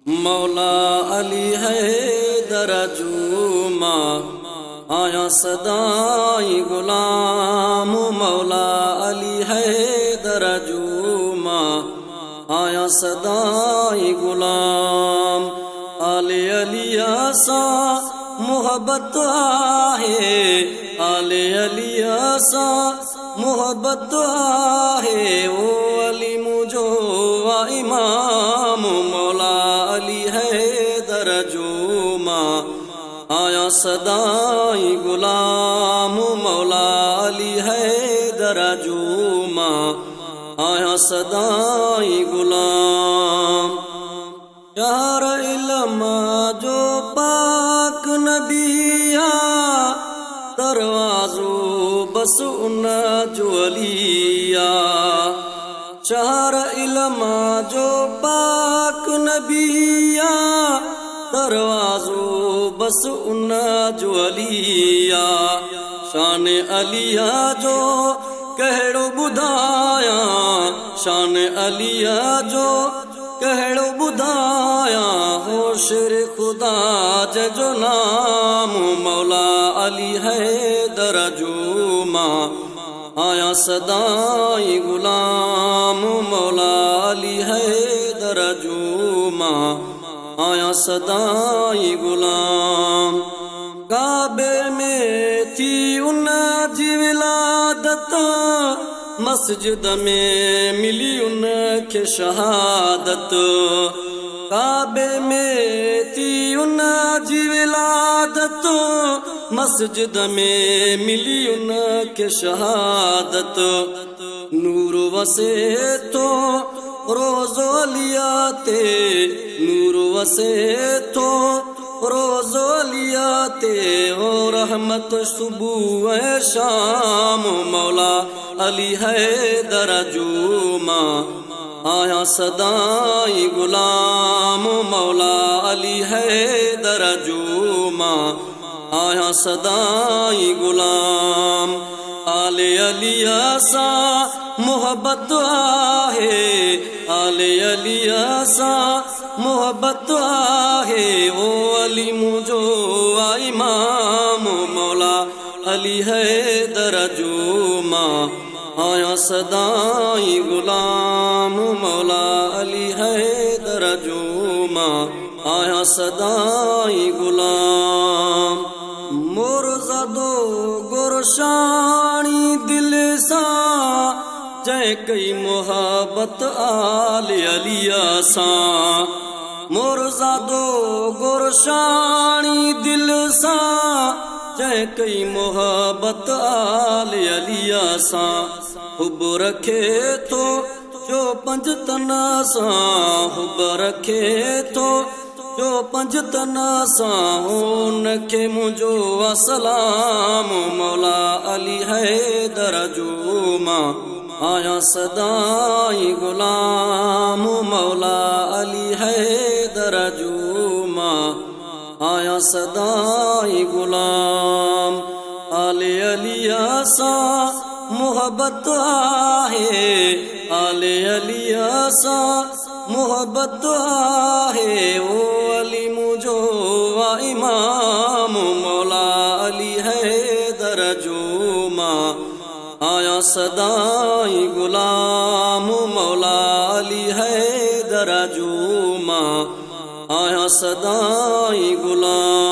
मौला अली हैदर जूमा आया सदाई गुलाम। मौला अली हैदर जूमा आया सदाई गुलाम। आले अलिया सा मोहब्बत आहे, आले अलिया सा मोहब्बत आहे। ओ अली मुझो इमाम। मौला अली हैदर जूमा आया सदाई गुलाम। मौला अली हैदर जूमा आया सदाई गुलाम। यार इल्म जो पाक नबिया दरवाजो बस उन जो अलिया। चार इल्म जो पाक नबिया दरवाजो बस उन जो अलिया। शान अलिया जो कहड़ो बुधाया, शान अलिया जो कहड़ो बुधाया। हो शेर खुदा जो नाम। मौला अली हैदर जूमा आया सदाई गुलाम। मौला अली हैदर जूमा आया सदाई गुलाम। काबे में थी उन जी विलादत, मस्जिद में मिली उनके शहादत। काबे में थी उन जी विलादत, मस्जिद में मिली उनके शहादत। नूर वसे तो रोज़ो लियाते, नूर वसे तो रोज़ो लियाते। ओ रहमत सुबह शाम। मौला अली हैदर जूमा आया सदाई गुलाम। मौला अली हैदर जूमा आया सदाई गुलाम। आले अलिया सा मोहब्बत आहे, आले अलिया सा मोहब्बत आहे। ओ अली मुझो इमाम। मौला अली हैदर जूमा आया सदाई गुलाम। मौला अली हैदर जूमा आया सदाई गुलाम। मुर्ज़दो गुरशानी दिल सा जय कई मोहब्बत आले अलिया सा। मुर्ज़दो गुरशानी दिल सा जय कई मोहब्बत आले अलिया सा। हुब रखे तो जो पंज तना सा, हुब रखे तो जो पंज तना सा। उनके मुझो असलाम। मौला अली हैदर जूमा आया सदाई गुलाम। मौला अली हैदर जूमा आया सदाई गुलाम। आले अलिया सा मोहब्बत आहे, आले अलिया सा मोहब्बत आहे। ओ अली मुझो इमाम। मौला अली हैदर जूमा आया सदाई गुलाम। मौला अली हैदर जूमा आया सदाई गुलाम।